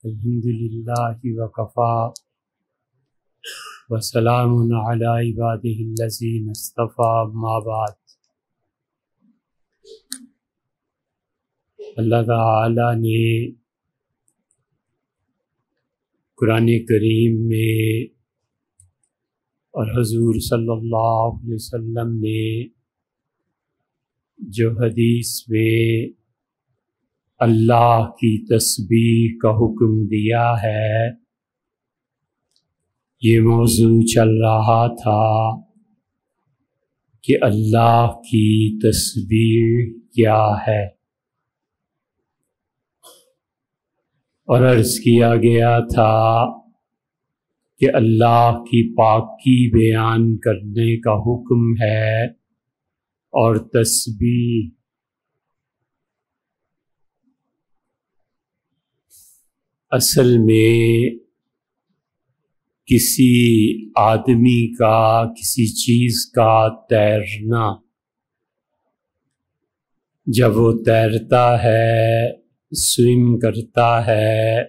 الحمدللہ وکفا وسلام علی عبادہ الذین اصطفیٰ اما بعد۔ اللہ تعالی نے قرآن کریم میں اور حضور صلی اللہ علیہ وسلم نے جو حدیث میں اللہ کی تسبیح کا حکم دیا ہے، یہ موضوع چل رہا تھا کہ اللہ کی تسبیح کیا ہے، اور عرض کیا گیا تھا کہ اللہ کی پاکی بیان کرنے کا حکم ہے، اور تسبیح اصل میں کسی آدمی کا، کسی چیز کا تیرنا، جب وہ تیرتا ہے، سوئم کرتا ہے،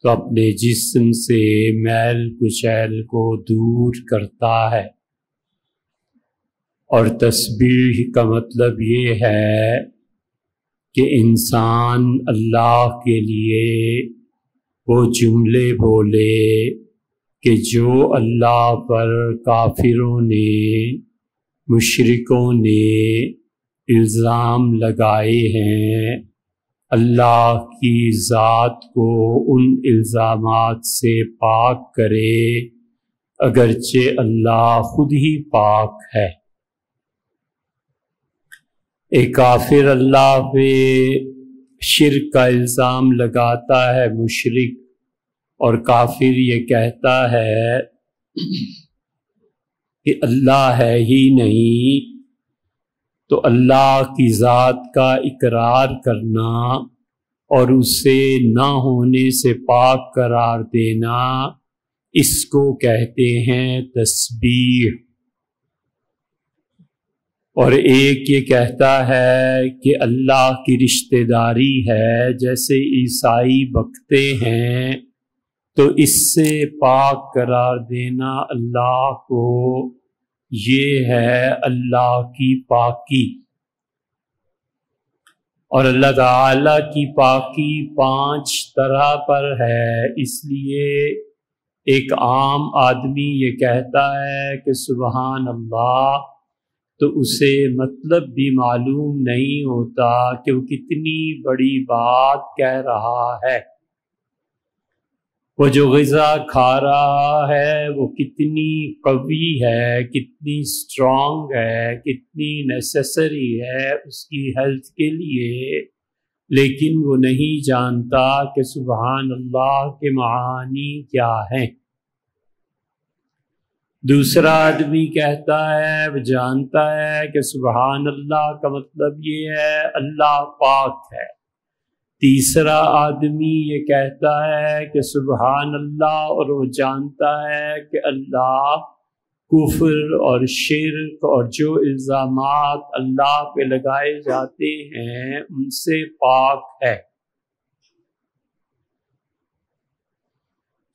تو اپنے جسم سے میل کچیل کو دور کرتا ہے، اور تسبیح کا مطلب یہ ہے کہ انسان اللہ کے لیے وہ جملے بولے کہ جو اللہ پر کافروں نے، مشرکوں نے الزام لگائے ہیں، اللہ کی ذات کو ان الزامات سے پاک کرے، اگرچہ اللہ خود ہی پاک ہے۔ ایک کافر اللہ پہ شرک کا الزام لگاتا ہے، مشرک، اور کافر یہ کہتا ہے کہ اللہ ہے ہی نہیں، تو اللہ کی ذات کا اقرار کرنا اور اسے نہ ہونے سے پاک قرار دینا، اس کو کہتے ہیں تسبیح۔ اور ایک یہ کہتا ہے کہ اللہ کی رشتہ داری ہے، جیسے عیسائی بکتے ہیں، تو اس سے پاک قرار دینا اللہ کو، یہ ہے اللہ کی پاکی۔ اور اللہ تعالی کی پاکی 5 طرح پر ہے، اس لیے ایک عام آدمی یہ کہتا ہے کہ سبحان اللہ، تو اسے مطلب بھی معلوم نہیں ہوتا کہ وہ کتنی بڑی بات کہہ رہا ہے، وہ جو غذا کھا رہا ہے وہ کتنی قوی ہے، کتنی اسٹرانگ ہے، کتنی نیسیسری ہے اس کی ہیلتھ کے لیے، لیکن وہ نہیں جانتا کہ سبحان اللہ کے معانی کیا ہیں۔ دوسرا آدمی کہتا ہے، وہ جانتا ہے کہ سبحان اللہ کا مطلب یہ ہے اللہ پاک ہے۔ تیسرا آدمی یہ کہتا ہے کہ سبحان اللہ، اور وہ جانتا ہے کہ اللہ کفر اور شرک اور جو الزامات اللہ پہ لگائے جاتے ہیں ان سے پاک ہے۔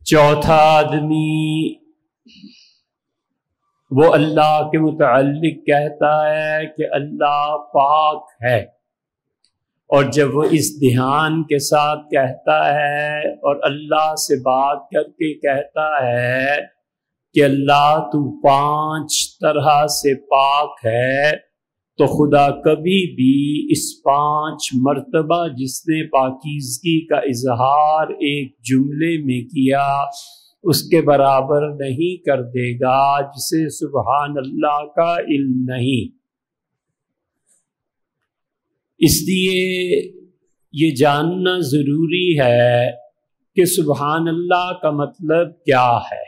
چوتھا آدمی وہ اللہ کے متعلق کہتا ہے کہ اللہ پاک ہے، اور جب وہ اس دھیان کے ساتھ کہتا ہے اور اللہ سے بات کر کے کہتا ہے کہ اللہ تو 5 طرح سے پاک ہے، تو خدا کبھی بھی اس 5 مرتبہ جس نے پاکیزگی کا اظہار ایک جملے میں کیا، اس کے برابر نہیں کر دے گا جسے سبحان اللہ کا علم نہیں۔ اس لیے یہ جاننا ضروری ہے کہ سبحان اللہ کا مطلب کیا ہے۔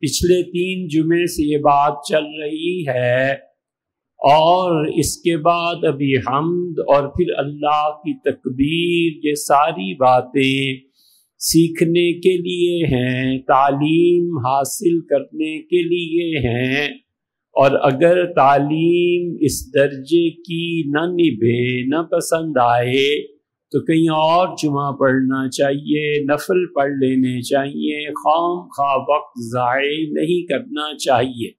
پچھلے 3 جمعے سے یہ بات چل رہی ہے، اور اس کے بعد ابھی حمد اور پھر اللہ کی تکبیر، یہ ساری باتیں سیکھنے کے لیے ہیں، تعلیم حاصل کرنے کے لیے ہیں، اور اگر تعلیم اس درجے کی نہ نبھے، نہ پسند آئے، تو کہیں اور جمعہ پڑھنا چاہیے، نفل پڑھ لینے چاہیے، خام خواہ وقت ضائع نہیں کرنا چاہیے۔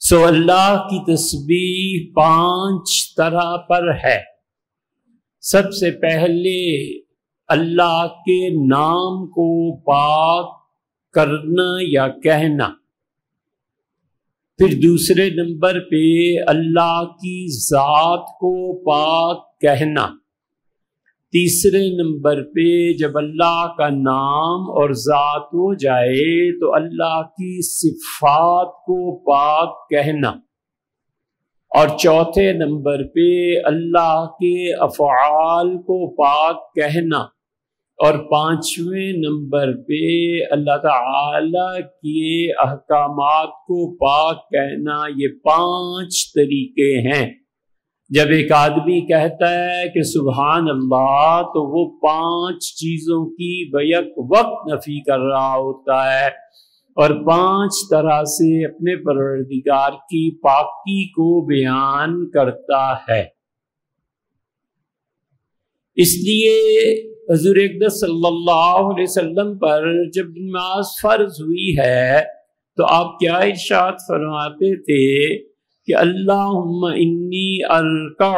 سو اللہ کی تسبیح 5 طرح پر ہے۔ سب سے پہلے اللہ کے نام کو پاک کرنا یا کہنا، پھر دوسرے نمبر پہ اللہ کی ذات کو پاک کہنا، تیسرے نمبر پہ جب اللہ کا نام اور ذات ہو جائے تو اللہ کی صفات کو پاک کہنا، اور چوتھے نمبر پہ اللہ کے افعال کو پاک کہنا، اور 5ویں نمبر پہ اللہ تعالی کے احکامات کو پاک کہنا۔ یہ 5 طریقے ہیں۔ جب ایک آدمی کہتا ہے کہ سبحان اللہ تو وہ 5 چیزوں کی بیک وقت نفی کر رہا ہوتا ہے، اور 5 طرح سے اپنے پروردگار کی پاکی کو بیان کرتا ہے۔ اس لیے حضور اقدس صلی اللہ علیہ وسلم پر جب نماز فرض ہوئی ہے تو آپ کیا ارشاد فرماتے تھے کہ اللہم انی ارکع،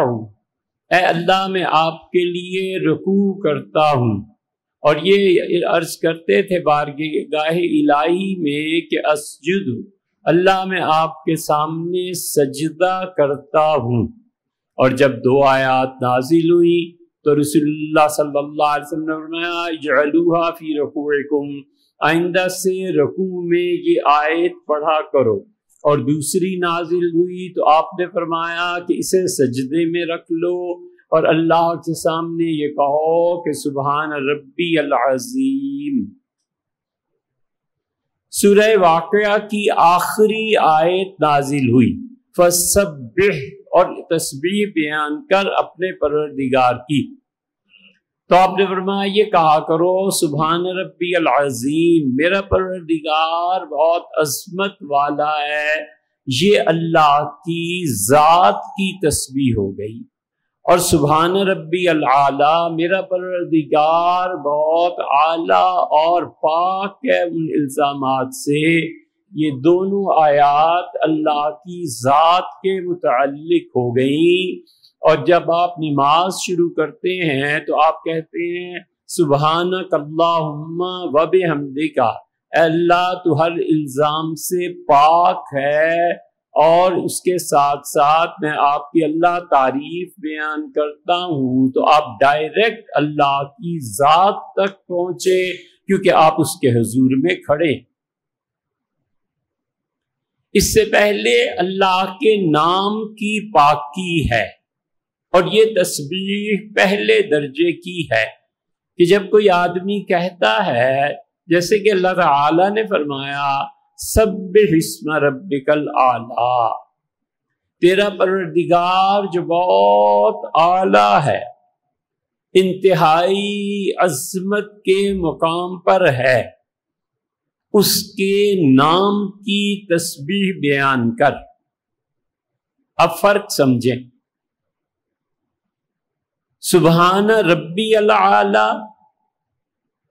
اے اللہ میں آپ کے لیے رکوع کرتا ہوں، اور یہ عرض کرتے تھے بارگاہ الہی میں کہ اسجد، اللہ میں آپ کے سامنے سجدہ کرتا ہوں۔ اور جب 2 آیات نازل ہوئی تو رسول اللہ صلی اللہ علیہ وسلم نے فرمایا اجعلوها فی رکوعکم، آئندہ سے رکوع میں یہ آیت پڑھا کرو۔ اور دوسری نازل ہوئی تو آپ نے فرمایا کہ اسے سجدے میں رکھ لو اور اللہ کے سامنے یہ کہو کہ سبحان ربی العظیم۔ سورہ واقعہ کی آخری آیت نازل ہوئی فسبح، اور تسبیح بیان کر اپنے پروردگار کی، تو آپ نے فرمایا یہ کہا کرو سبحان ربی العظیم، میرا پروردگار بہت عظمت والا ہے۔ یہ اللہ کی ذات کی تسبیح ہو گئی، اور سبحان ربی العالی، میرا پروردگار بہت اعلیٰ اور پاک ہے ان الزامات سے۔ یہ دونوں آیات اللہ کی ذات کے متعلق ہو گئیں، اور جب آپ نماز شروع کرتے ہیں تو آپ کہتے ہیں سبحانک اللہم و بحمدک، اے اللہ تو ہر الزام سے پاک ہے، اور اس کے ساتھ ساتھ میں آپ کی اللہ تعریف بیان کرتا ہوں۔ تو آپ ڈائریکٹ اللہ کی ذات تک پہنچے کیونکہ آپ اس کے حضور میں کھڑے۔ اس سے پہلے اللہ کے نام کی پاکی ہے، اور یہ تسبیح پہلے درجے کی ہے کہ جب کوئی آدمی کہتا ہے، جیسے کہ اللہ تعالی نے فرمایا سبح اسم ربک الاعلی، تیرا پروردگار جو بہت اعلیٰ ہے، انتہائی عظمت کے مقام پر ہے، اس کے نام کی تسبیح بیان کر۔ اب فرق سمجھیں، سبحان ربی الاعلی،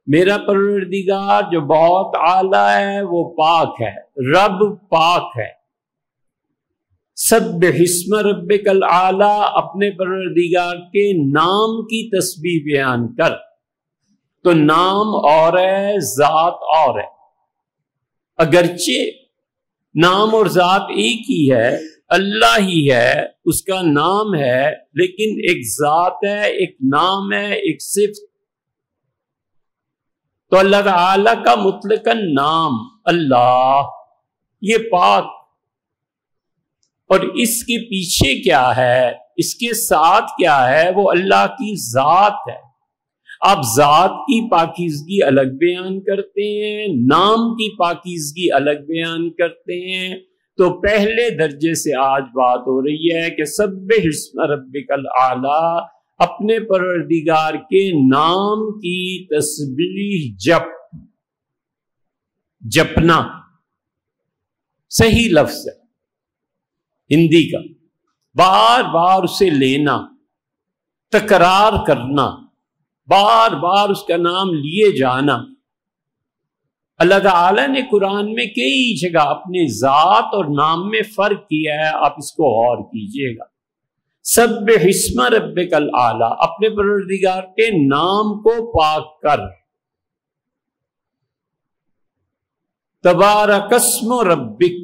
میرا پروردگار جو بہت اعلیٰ ہے وہ پاک ہے، رب پاک ہے۔ سبح اسم ربک الاعلی، اپنے پروردگار کے نام کی تسبیح بیان کر۔ تو نام اور ہے، ذات اور ہے، اگرچہ نام اور ذات ایک ہی ہے، اللہ ہی ہے، اس کا نام ہے، لیکن ایک ذات ہے، ایک نام ہے، ایک صفت۔ تو اللہ تعالی کا مطلقاً نام اللہ، یہ پاک، اور اس کے پیچھے کیا ہے، اس کے ساتھ کیا ہے، وہ اللہ کی ذات ہے۔ آپ ذات کی پاکیزگی الگ بیان کرتے ہیں، نام کی پاکیزگی الگ بیان کرتے ہیں۔ تو پہلے درجے سے آج بات ہو رہی ہے کہ سبح اسم ربک الاعلی، اپنے پروردگار کے نام کی تسبیح جپنا صحیح لفظ ہے ہندی کا، بار بار اسے لینا، تکرار کرنا، بار بار اس کا نام لیے جانا۔ اللہ تعالیٰ نے قرآن میں کئی جگہ اپنے ذات اور نام میں فرق کیا ہے، آپ اس کو غور کیجئے گا۔ سبح اسم ربک الاعلی، اپنے پروردگار کے نام کو پاک کر۔ تبارک اسم ربک،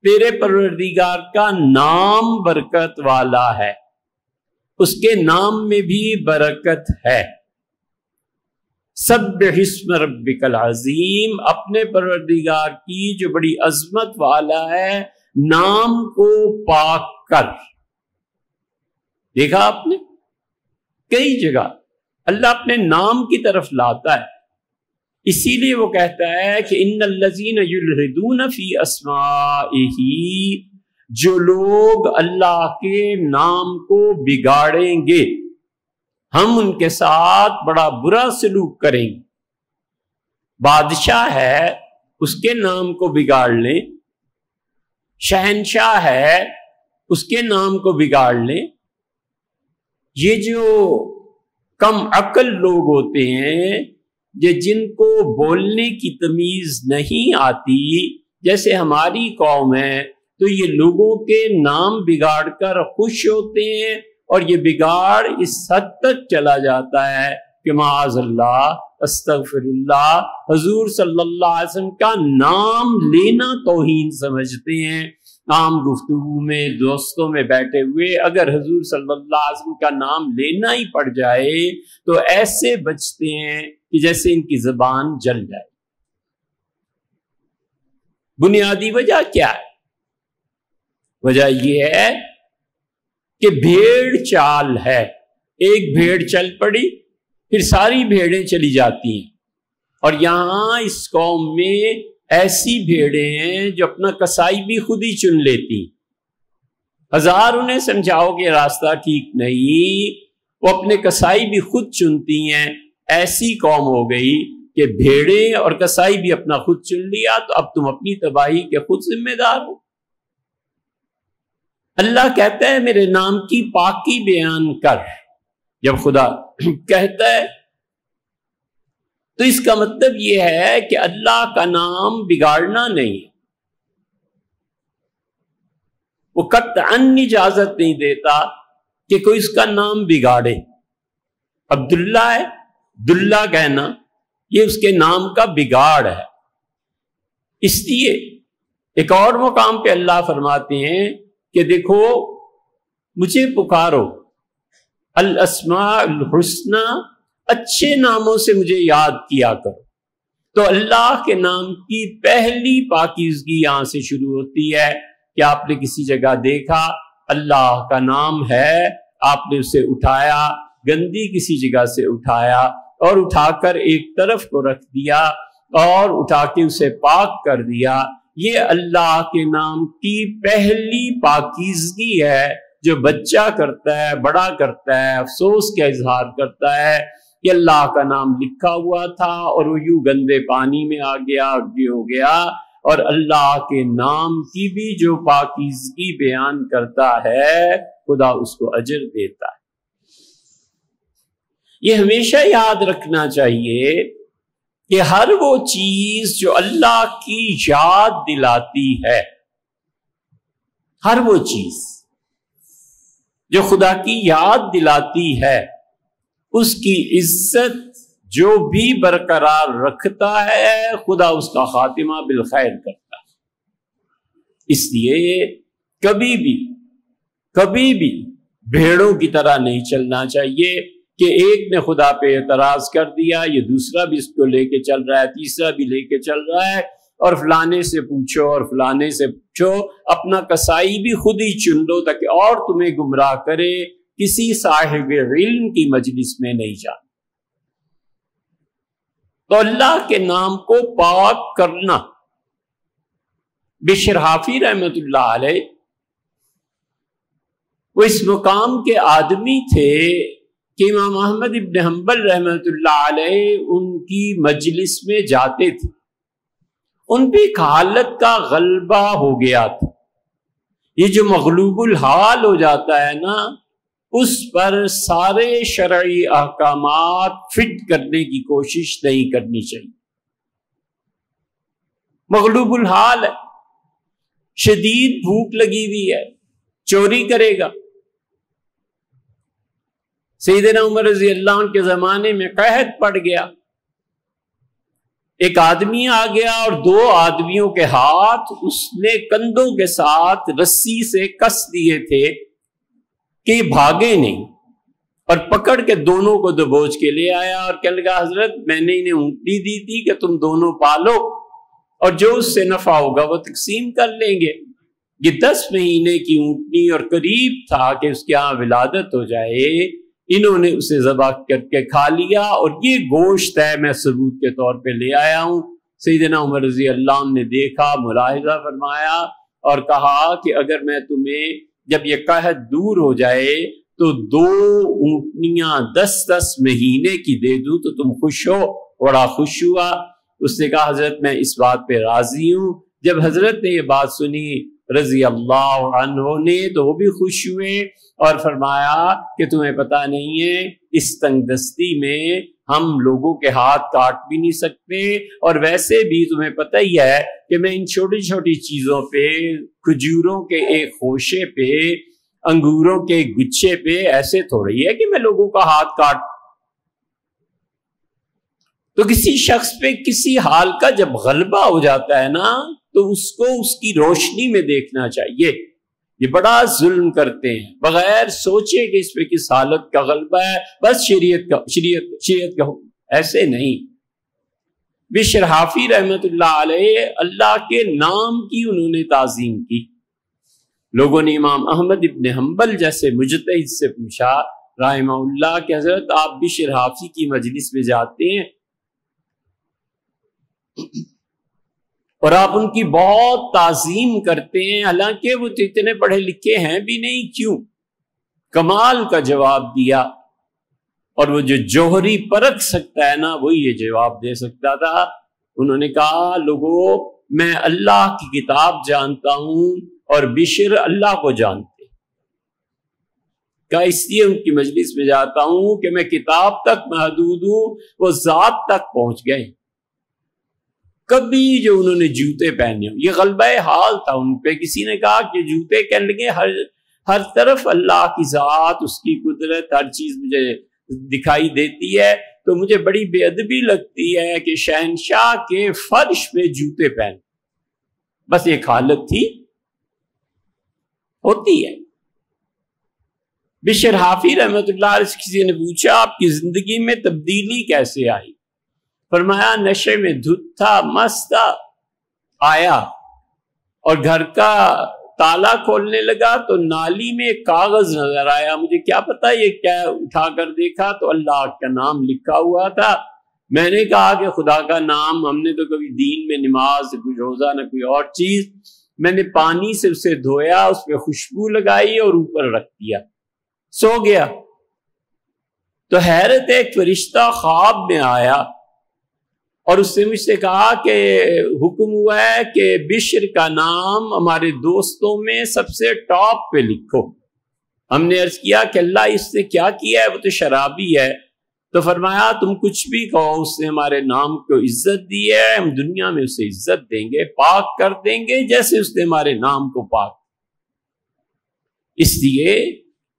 تیرے پروردگار کا نام برکت والا ہے، اس کے نام میں بھی برکت ہے۔ سبح اسم ربک العظیم، اپنے پروردگار کی جو بڑی عظمت والا ہے نام کو پاک کر۔ دیکھا آپ نے کئی جگہ اللہ اپنے نام کی طرف لاتا ہے، اسی لیے وہ کہتا ہے کہ ان الذین یلحدون فی اسمائہ، جو لوگ اللہ کے نام کو بگاڑیں گے ہم ان کے ساتھ بڑا برا سلوک کریں گے۔ بادشاہ ہے اس کے نام کو بگاڑ لیں، شہنشاہ ہے اس کے نام کو بگاڑ لیں۔ یہ جو کم عقل لوگ ہوتے ہیں، یہ جن کو بولنے کی تمیز نہیں آتی، جیسے ہماری قوم ہے، تو یہ لوگوں کے نام بگاڑ کر خوش ہوتے ہیں، اور یہ بگاڑ اس حد تک چلا جاتا ہے کہ معاذ اللہ، استغفر اللہ، حضور صلی اللہ علیہ وسلم کا نام لینا توہین سمجھتے ہیں۔ عام گفتگو میں دوستوں میں بیٹھے ہوئے اگر حضور صلی اللہ علیہ وسلم کا نام لینا ہی پڑ جائے تو ایسے بچتے ہیں کہ جیسے ان کی زبان جل جائے۔ بنیادی وجہ کیا ہے؟ وجہ یہ ہے کہ بھیڑ چال ہے، ایک بھیڑ چل پڑی پھر ساری بھیڑیں چلی جاتی ہیں، اور یہاں اس قوم میں ایسی بھیڑیں ہیں جو اپنا کسائی بھی خود ہی چن لیتی، ہزار انہیں سمجھاؤ کہ راستہ ٹھیک نہیں، وہ اپنے کسائی بھی خود چنتی ہیں۔ ایسی قوم ہو گئی کہ بھیڑیں اور کسائی بھی اپنا خود چن لیا، تو اب تم اپنی تباہی کے خود ذمہ دار ہو۔ اللہ کہتا ہے میرے نام کی پاکی بیان کر۔ جب خدا کہتا ہے تو اس کا مطلب یہ ہے کہ اللہ کا نام بگاڑنا نہیں، وہ قطعاً اجازت نہیں دیتا کہ کوئی اس کا نام بگاڑے۔ عبداللہ ہے، عبداللہ کہنا یہ اس کے نام کا بگاڑ ہے۔ اس لیے ایک اور مقام پہ اللہ فرماتے ہیں کہ دیکھو مجھے پکارو، الاسماء الحسنی، اچھے ناموں سے مجھے یاد کیا کرو۔ تو اللہ کے نام کی پہلی پاکیزگی یہاں سے شروع ہوتی ہے کہ آپ نے کسی جگہ دیکھا اللہ کا نام ہے، آپ نے اسے اٹھایا، گندی کسی جگہ سے اٹھایا اور اٹھا کر ایک طرف کو رکھ دیا اور اٹھا کے اسے پاک کر دیا۔ یہ اللہ کے نام کی پہلی پاکیزگی ہے جو بچہ کرتا ہے، بڑا کرتا ہے، افسوس کا اظہار کرتا ہے کہ اللہ کا نام لکھا ہوا تھا اور وہ یوں گندے پانی میں آ گیا، یہ ہو گیا۔ اور اللہ کے نام کی بھی جو پاکیزگی بیان کرتا ہے خدا اس کو اجر دیتا ہے۔ یہ ہمیشہ یاد رکھنا چاہیے کہ ہر وہ چیز جو اللہ کی یاد دلاتی ہے، ہر وہ چیز جو خدا کی یاد دلاتی ہے، اس کی عزت جو بھی برقرار رکھتا ہے خدا اس کا خاتمہ بالخیر کرتا ہے۔ اس لیے کبھی بھی بھیڑوں کی طرح نہیں چلنا چاہیے کہ ایک نے خدا پہ اعتراض کر دیا، یہ دوسرا بھی اس کو لے کے چل رہا ہے، تیسرا بھی لے کے چل رہا ہے، اور فلانے سے پوچھو اور فلانے سے پوچھو، اپنا کسائی بھی خود ہی چن لو تاکہ اور تمہیں گمراہ کرے، کسی صاحب علم کی مجلس میں نہیں جانا۔ تو اللہ کے نام کو پاک کرنا۔ بشر حافی رحمت اللہ علیہ وہ اس مقام کے آدمی تھے کہ امام احمد ابن حنبل رحمت اللہ علیہ ان کی مجلس میں جاتے تھے، ان پہ ایک حالت کا غلبہ ہو گیا تھا۔ یہ جو مغلوب الحال ہو جاتا ہے نا، اس پر سارے شرعی احکامات فٹ کرنے کی کوشش نہیں کرنی چاہیے۔ مغلوب الحال ہے، شدید بھوک لگی ہوئی ہے، چوری کرے گا۔ سیدنا عمر رضی اللہ عنہ کے زمانے میں قحط پڑ گیا، ایک آدمی آ گیا اور دو آدمیوں کے ہاتھ اس نے کندھوں کے ساتھ رسی سے کس دیے تھے کہ بھاگے نہیں، اور پکڑ کے دونوں کو دبوچ کے لے آیا اور کہنے لگا حضرت میں نے انہیں اونٹنی دی تھی کہ تم دونوں پالو اور جو اس سے نفع ہوگا وہ تقسیم کر لیں گے۔ یہ 10 مہینے کی اونٹنی اور قریب تھا کہ اس کے ہاں ولادت ہو جائے، انہوں نے اسے ذبح کر کے کھا لیا، اور یہ گوشت ہے میں ثبوت کے طور پہ لے آیا ہوں۔ سیدنا عمر رضی اللہ عنہ نے دیکھا، ملاحظہ فرمایا اور کہا کہ اگر میں تمہیں جب یہ قحط دور ہو جائے تو 2 اونٹنیاں 10 مہینے کی دے دوں تو تم خوش ہو؟ بڑا خوش ہوا۔ اس نے کہا حضرت میں اس بات پہ راضی ہوں۔ جب حضرت نے یہ بات سنی رضی اللہ عنہ نے تو وہ بھی خوش ہوئے اور فرمایا کہ تمہیں پتہ نہیں ہے اس تنگ دستی میں ہم لوگوں کے ہاتھ کاٹ بھی نہیں سکتے، اور ویسے بھی تمہیں پتہ ہی ہے کہ میں ان چھوٹی چھوٹی چیزوں پہ، کھجوروں کے ایک خوشے پہ، انگوروں کے گچھے پہ ایسے تھوڑی ہے کہ میں لوگوں کا ہاتھ کاٹ۔ تو کسی شخص پہ کسی حال کا جب غلبہ ہو جاتا ہے نا تو اس کو اس کی روشنی میں دیکھنا چاہیے۔ یہ بڑا ظلم کرتے ہیں بغیر سوچے کہ اس پہ کس حالت کا غلبہ ہے، بس شریعت کا ایسے نہیں۔ بشر حافی رحمت اللہ علیہ اللہ کے نام کی انہوں نے تعظیم کی۔ لوگوں نے امام احمد ابن حنبل جیسے مجتہد سے پوچھا رحمہ اللہ کہ حضرت آپ بشر حافی کی مجلس میں جاتے ہیں اور آپ ان کی بہت تعظیم کرتے ہیں، حالانکہ وہ تو اتنے پڑھے لکھے ہیں بھی نہیں، کیوں؟ کمال کا جواب دیا، اور وہ جو جوہری پرکھ سکتا ہے نا وہی یہ جواب دے سکتا تھا۔ انہوں نے کہا لوگوں میں اللہ کی کتاب جانتا ہوں اور بشر اللہ کو جانتے، کہا اس لیے ان کی مجلس میں جاتا ہوں کہ میں کتاب تک محدود ہوں، وہ ذات تک پہنچ گئے۔ کبھی جو انہوں نے جوتے پہنے ہوں، یہ غلبہ حال تھا ان پہ۔ کسی نے کہا کہ جوتے کہنے لگے ہر طرف اللہ کی ذات، اس کی قدرت، ہر چیز مجھے دکھائی دیتی ہے، تو مجھے بڑی بے ادبی لگتی ہے کہ شہنشاہ کے فرش پہ جوتے پہن۔ بس ایک حالت تھی، ہوتی ہے۔ بشر حافی رحمت اللہ علیہ سے کسی نے پوچھا آپ کی زندگی میں تبدیلی کیسے آئی؟ فرمایا نشے میں دھت تھا، مست تھا، آیا اور گھر کا تالا کھولنے لگا تو نالی میں ایک کاغذ نظر آیا، مجھے کیا پتا یہ کیا، اٹھا کر دیکھا تو اللہ کا نام لکھا ہوا تھا۔ میں نے کہا کہ خدا کا نام، ہم نے تو کبھی دین میں نماز، کوئی روزہ نہ کوئی اور چیز۔ میں نے پانی سے اسے دھویا، اس پہ خوشبو لگائی اور اوپر رکھ دیا، سو گیا۔ تو حیرت ہے، ایک فرشتہ خواب میں آیا اور اس نے مجھ سے کہا کہ حکم ہوا ہے کہ بشر کا نام ہمارے دوستوں میں سب سے ٹاپ پہ لکھو۔ ہم نے عرض کیا کہ اللہ اس نے کیا کیا ہے، وہ تو شرابی ہے۔ تو فرمایا تم کچھ بھی کہو، اس نے ہمارے نام کو عزت دی ہے، ہم دنیا میں اسے عزت دیں گے، پاک کر دیں گے جیسے اس نے ہمارے نام کو پاک۔ اس لیے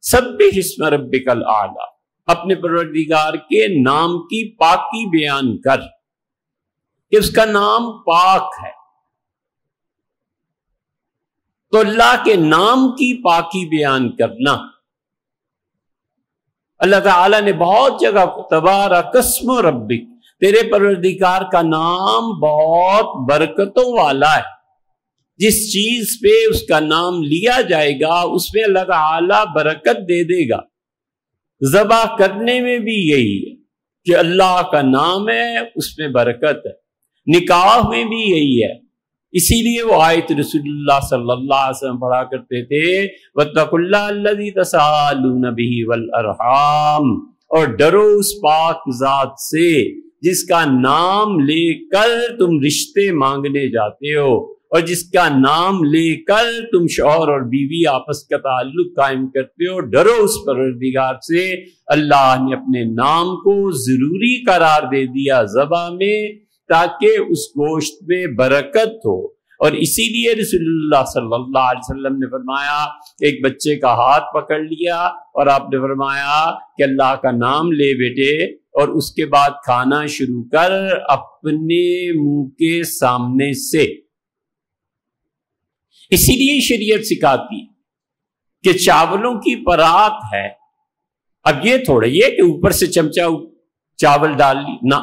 سبح اسم ربک الاعلی، اپنے پروردگار کے نام کی پاکی بیان کر کہ اس کا نام پاک ہے۔ تو اللہ کے نام کی پاکی بیان کرنا، اللہ تعالیٰ نے بہت جگہ تبارک اسم ربک، تیرے پروردگار کا نام بہت برکتوں والا ہے، جس چیز پہ اس کا نام لیا جائے گا اس میں اللہ تعالیٰ برکت دے دے گا۔ ذبح کرنے میں بھی یہی ہے کہ اللہ کا نام ہے، اس میں برکت ہے، نکاح میں بھی یہی ہے۔ اسی لیے وہ آیت رسول اللہ صلی اللہ علیہ وسلم پڑھا کرتے تھے وَاتَّقُوا اللَّهَ الَّذِي تَسَاءَلُونَ بِهِ وَالْأَرْحَامَ، اور ڈرو اس پاک ذات سے جس کا نام لے کر تم رشتے مانگنے جاتے ہو اور جس کا نام لے کر تم شوہر اور بیوی آپس کا تعلق قائم کرتے ہو، ڈرو اس پروردگار سے۔ اللہ نے اپنے نام کو ضروری قرار دے دیا ذبح میں تاکہ اس گوشت میں برکت ہو، اور اسی لیے رسول اللہ صلی اللہ علیہ وسلم نے فرمایا کہ ایک بچے کا ہاتھ پکڑ لیا اور آپ نے فرمایا کہ اللہ کا نام لے بیٹے، اور اس کے بعد کھانا شروع کر اپنے منہ کے سامنے سے۔ اسی لیے شریعت سکھاتی کہ چاولوں کی پرات ہے، اب یہ تھوڑا یہ کہ اوپر سے چمچہ چاول ڈال لی، نہ،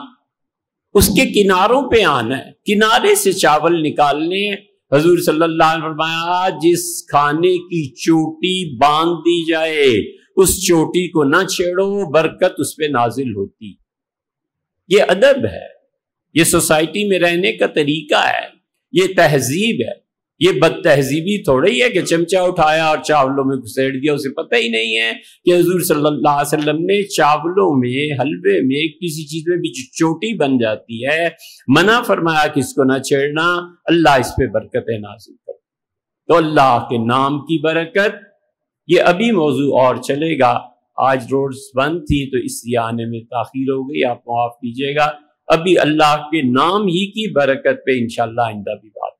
اس کے کناروں پہ آنا ہے، کنارے سے چاول نکالنے ہیں۔ حضور صلی اللہ علیہ وسلم نے فرمایا جس کھانے کی چوٹی باندھ دی جائے اس چوٹی کو نہ چھیڑو، برکت اس پہ نازل ہوتی۔ یہ ادب ہے، یہ سوسائٹی میں رہنے کا طریقہ ہے، یہ تہذیب ہے۔ یہ بد تہذیبی تھوڑا ہی ہے کہ چمچہ اٹھایا اور چاولوں میں گھسیڑ دیا، اسے پتہ ہی نہیں ہے کہ حضور صلی اللہ علیہ وسلم نے چاولوں میں، حلوے میں، کسی چیز میں بھی چوٹی بن جاتی ہے، منع فرمایا کہ اس کو نہ چھیڑنا، اللہ اس پہ برکتیں نازل کر۔ تو اللہ کے نام کی برکت، یہ ابھی موضوع اور چلے گا، آج روڈز بند تھی تو اس لیے آنے میں تاخیر ہو گئی، آپ معاف کیجیے گا۔ ابھی اللہ کے نام ہی کی برکت پہ انشاءاللہ آئندہ بھی بات